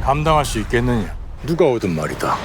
감당할 수 있겠느냐? 누가 오든 말이다.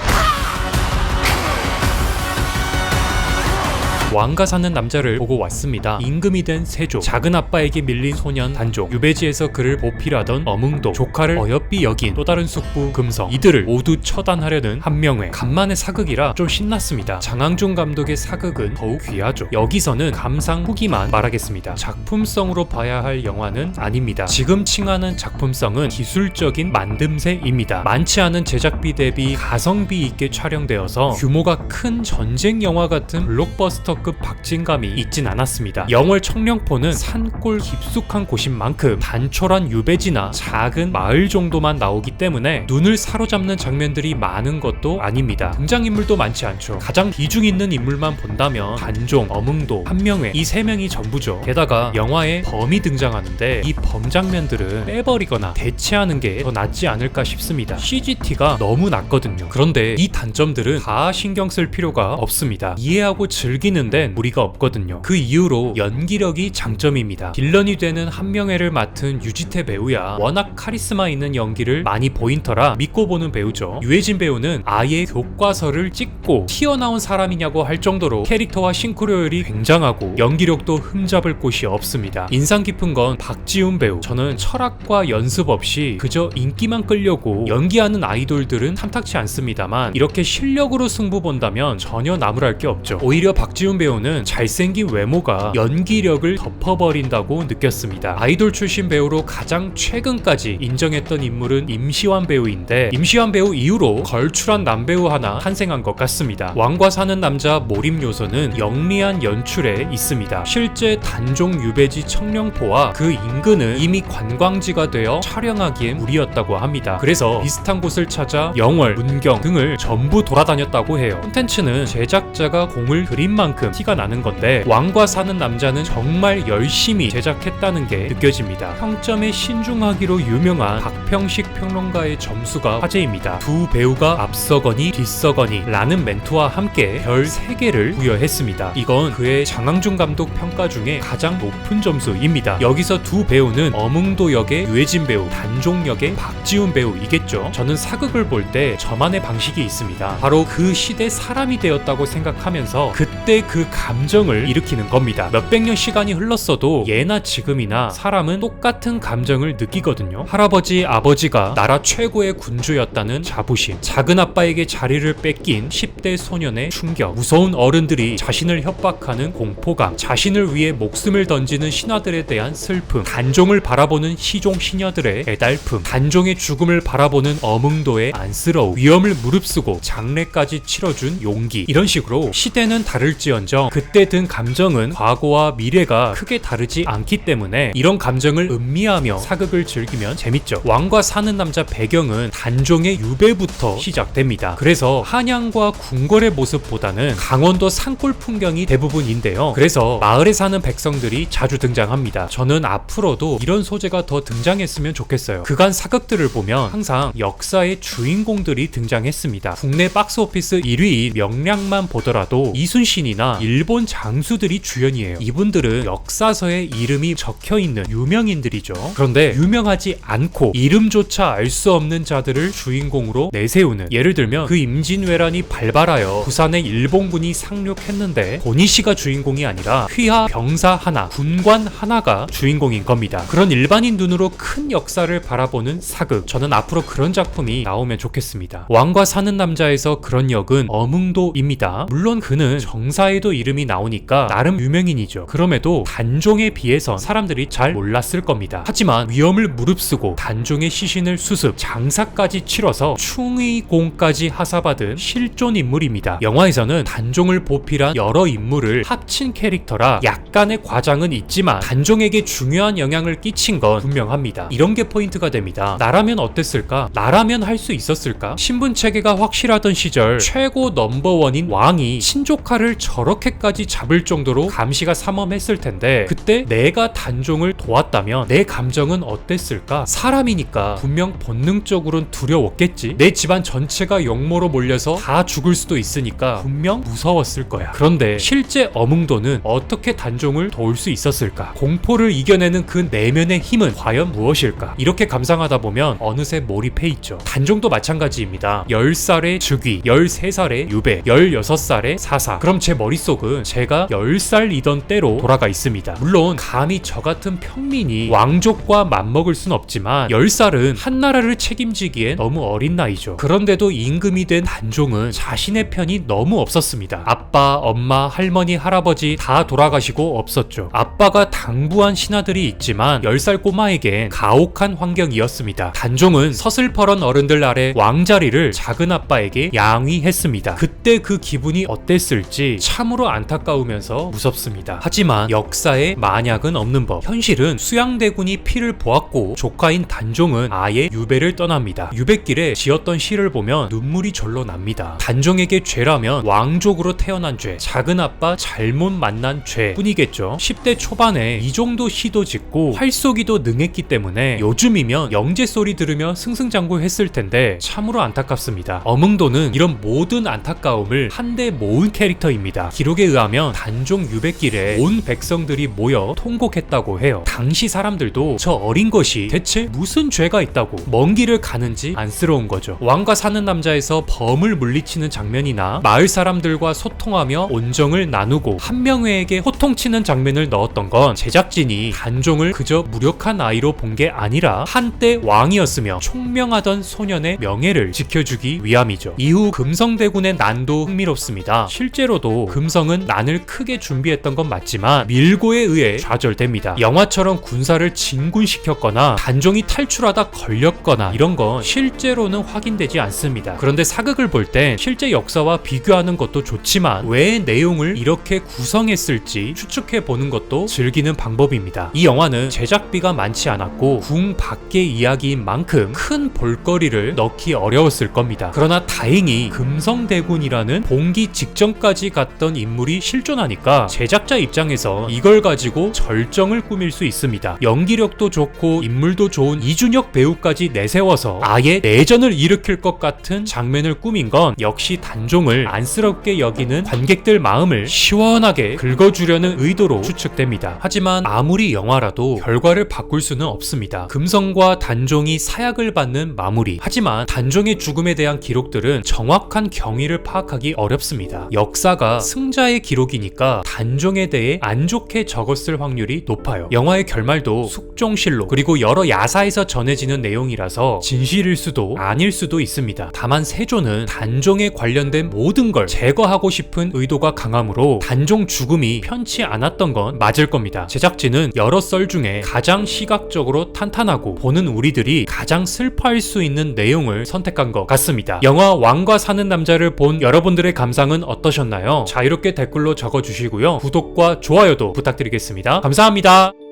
왕가 사는 남자를 보고 왔습니다. 임금이 된 세조, 작은 아빠에게 밀린 소년 단족, 유배지에서 그를 보필하던 어뭉도, 조카를 어여삐 여긴 또 다른 숙부 금성, 이들을 모두 처단하려는 한명회. 간만에 사극이라 좀 신났습니다. 장항준 감독의 사극은 더욱 귀하죠. 여기서는 감상 후기만 말하겠습니다. 작품성으로 봐야 할 영화는 아닙니다. 지금 칭하는 작품성은 기술적인 만듦새입니다. 많지 않은 제작비 대비 가성비 있게 촬영되어서 규모가 큰 전쟁 영화 같은 블록버스터 급 박진감이 있진 않았습니다. 영월 청령포는 산골 깊숙한 곳인 만큼 단촐한 유배지나 작은 마을 정도만 나오기 때문에 눈을 사로잡는 장면들이 많은 것도 아닙니다. 등장인물도 많지 않죠. 가장 비중 있는 인물만 본다면 단종, 어뭉도, 한명회 이 세 명이 전부죠. 게다가 영화에 범이 등장하는데 이 범 장면들은 빼버리거나 대체하는 게 더 낫지 않을까 싶습니다. CGT가 너무 낮거든요. 그런데 이 단점들은 다 신경 쓸 필요가 없습니다. 이해하고 즐기는 데는 무리가 없거든요. 그 이후로 연기력이 장점입니다. 빌런이 되는 한명회를 맡은 유지태 배우야 워낙 카리스마 있는 연기를 많이 보인 터라 믿고 보는 배우죠. 유해진 배우는 아예 교과서를 찍고 튀어나온 사람이냐고 할 정도로 캐릭터와 싱크로율이 굉장하고 연기력도 흠잡을 곳이 없습니다. 인상 깊은 건 박지훈 배우. 저는 철학과 연습 없이 그저 인기만 끌려고 연기하는 아이돌들은 탐탁치 않습니다만 이렇게 실력으로 승부 본다면 전혀 나무랄 게 없죠. 오히려 박지훈 배우는 잘생긴 외모가 연기력을 덮어버린다고 느꼈습니다. 아이돌 출신 배우로 가장 최근까지 인정했던 인물은 임시완 배우인데 임시완 배우 이후로 걸출한 남배우 하나 탄생한 것 같습니다. 왕과 사는 남자 몰입 요소는 영리한 연출에 있습니다. 실제 단종 유배지 청령포와 그 인근은 이미 관광지가 되어 촬영하기엔 무리였다고 합니다. 그래서 비슷한 곳을 찾아 영월, 문경 등을 전부 돌아다녔다고 해요. 콘텐츠는 제작자가 공을 들인 만큼 티가 나는 건데 왕과 사는 남자는 정말 열심히 제작했다는 게 느껴집니다. 평점에 신중하기로 유명한 박평식 평론가의 점수가 화제입니다. 두 배우가 앞서거니 뒤서거니 라는 멘트와 함께 별 3개를 부여했습니다. 이건 그의 장항준 감독 평가 중에 가장 높은 점수입니다. 여기서 두 배우는 어뭉도 역의 유해진 배우, 단종 역의 박지훈 배우이겠죠. 저는 사극을 볼 때 저만의 방식이 있습니다. 바로 그 시대 사람이 되었다고 생각하면서 그때 그 감정을 일으키는 겁니다. 몇백 년 시간이 흘렀어도 예나 지금이나 사람은 똑같은 감정을 느끼거든요. 할아버지, 아버지가 나라 최고의 군주였다는 자부심, 작은 아빠에게 자리를 뺏긴 10대 소년의 충격, 무서운 어른들이 자신을 협박하는 공포감, 자신을 위해 목숨을 던지는 신하들에 대한 슬픔, 단종을 바라보는 시종 시녀들의 애달픔, 단종의 죽음을 바라보는 어뭉도의 안쓰러움, 위험을 무릅쓰고 장례까지 치러준 용기. 이런 식으로 시대는 다를지언정 그때 든 감정은 과거와 미래가 크게 다르지 않기 때문에 이런 감정을 음미하며 사극을 즐기면 재밌죠. 왕과 사는 남자 배경은 단종의 유배부터 시작됩니다. 그래서 한양과 궁궐의 모습보다는 강원도 산골 풍경이 대부분인데요. 그래서 마을에 사는 백성들이 자주 등장합니다. 저는 앞으로도 이런 소재가 더 등장했으면 좋겠어요. 그간 사극들을 보면 항상 역사의 주인공들이 등장했습니다. 국내 박스오피스 1위인 명량만 보더라도 이순신이나 일본 장수들이 주연이에요. 이분들은 역사서에 이름이 적혀있는 유명인들이죠. 그런데 유명하지 않고 이름조차 알 수 없는 자들을 주인공으로 내세우는, 예를 들면 그 임진왜란이 발발하여 부산에 일본군이 상륙했는데 고니씨가 주인공이 아니라 휘하 병사 하나, 군관 하나가 주인공인 겁니다. 그런 일반인 눈으로 큰 역사를 바라보는 사극, 저는 앞으로 그런 작품이 나오면 좋겠습니다. 왕과 사는 남자에서 그런 역은 어뭉도입니다. 물론 그는 정사에도 이름이 나오니까 나름 유명인이죠. 그럼에도 단종에 비해선 사람들이 잘 몰랐을 겁니다. 하지만 위험을 무릅쓰고 단종의 시신을 수습, 장사까지 치러서 충의공까지 하사받은 실존 인물입니다. 영화에서는 단종을 보필한 여러 인물을 합친 캐릭터라 약간의 과장은 있지만 단종에게 중요한 영향을 끼친 건 분명합니다. 이런 게 포인트가 됩니다. 나라면 어땠을까? 나라면 할 수 있었을까? 신분 체계가 확실하던 시절 최고 넘버원인 왕이 친조카를 저렇게 저렇게까지 잡을 정도로 감시가 삼엄했을 텐데 그때 내가 단종을 도왔다면 내 감정은 어땠을까? 사람이니까 분명 본능적으로는 두려웠겠지. 내 집안 전체가 영모로 몰려서 다 죽을 수도 있으니까 분명 무서웠을 거야. 그런데 실제 어몽도는 어떻게 단종을 도울 수 있었을까? 공포를 이겨내는 그 내면의 힘은 과연 무엇일까? 이렇게 감상하다 보면 어느새 몰입해 있죠. 단종도 마찬가지입니다. 10살의 즉위, 13살의 유배, 16살의 사사. 그럼 제 머릿속은 제가 10살이던 때로 돌아가 있습니다. 물론 감히 저 같은 평민이 왕족과 맞먹을 순 없지만 10살은 한나라를 책임지기엔 너무 어린 나이죠. 그런데도 임금이 된 단종은 자신의 편이 너무 없었습니다. 아빠, 엄마, 할머니, 할아버지 다 돌아가시고 없었죠. 아빠가 당부한 신하들이 있지만 10살 꼬마에겐 가혹한 환경이었습니다. 단종은 서슬퍼런 어른들 아래 왕자리를 작은 아빠에게 양위했습니다. 그때 그 기분이 어땠을지 참으로 안타까우면서 무섭습니다. 하지만 역사에 만약은 없는 법. 현실은 수양대군이 피를 보았고 조카인 단종은 아예 유배를 떠납니다. 유배길에 지었던 시를 보면 눈물이 절로 납니다. 단종에게 죄라면 왕족으로 태어난 죄, 작은 아빠 잘못 만난 죄 뿐이겠죠. 10대 초반에 이 정도 시도 짓고 활쏘기도 능했기 때문에 요즘이면 영재 소리 들으며 승승장구했을 텐데 참으로 안타깝습니다. 어몽도는 이런 모든 안타까움을 한데 모은 캐릭터입니다. 기록에 의하면 단종 유배길에 온 백성들이 모여 통곡했다고 해요. 당시 사람들도 저 어린 것이 대체 무슨 죄가 있다고 먼 길을 가는지 안쓰러운 거죠. 왕과 사는 남자에서 범을 물리치는 장면이나 마을 사람들과 소통하며 온정을 나누고 한명회에게 호통치는 장면을 넣었던 건 제작진이 단종을 그저 무력한 아이로 본 게 아니라 한때 왕이었으며 총명하던 소년의 명예를 지켜주기 위함이죠. 이후 금성대군의 난도 흥미롭습니다. 실제로도 금성은 난을 크게 준비했던 건 맞지만 밀고에 의해 좌절됩니다. 영화처럼 군사를 진군시켰거나 단종이 탈출하다 걸렸거나 이런 건 실제로는 확인되지 않습니다. 그런데 사극을 볼 땐 실제 역사와 비교하는 것도 좋지만 왜 내용을 이렇게 구성했을지 추측해보는 것도 즐기는 방법입니다. 이 영화는 제작비가 많지 않았고 궁 밖의 이야기인 만큼 큰 볼거리를 넣기 어려웠을 겁니다. 그러나 다행히 금성대군이라는 봉기 직전까지 갔던 인물이 실존하니까 제작자 입장에서 이걸 가지고 절정을 꾸밀 수 있습니다. 연기력도 좋고 인물도 좋은 이준혁 배우까지 내세워서 아예 내전을 일으킬 것 같은 장면을 꾸민 건 역시 단종을 안쓰럽게 여기는 관객들 마음을 시원하게 긁어주려는 의도로 추측됩니다. 하지만 아무리 영화라도 결과를 바꿀 수는 없습니다. 금성과 단종이 사약을 받는 마무리. 하지만 단종의 죽음에 대한 기록들은 정확한 경위를 파악하기 어렵습니다. 역사가 승자의 기록이니까 단종에 대해 안 좋게 적었을 확률이 높아요. 영화의 결말도 숙종실록 그리고 여러 야사에서 전해지는 내용이라서 진실일 수도 아닐 수도 있습니다. 다만 세조는 단종에 관련된 모든 걸 제거하고 싶은 의도가 강하므로 단종 죽음이 편치 않았던 건 맞을 겁니다. 제작진은 여러 썰 중에 가장 시각적으로 탄탄하고 보는 우리들이 가장 슬퍼할 수 있는 내용을 선택한 것 같습니다. 영화 왕과 사는 남자를 본 여러분들의 감상은 어떠셨나요? 자유롭게 댓글로 적어주시고요. 구독과 좋아요도 부탁드리겠습니다. 감사합니다.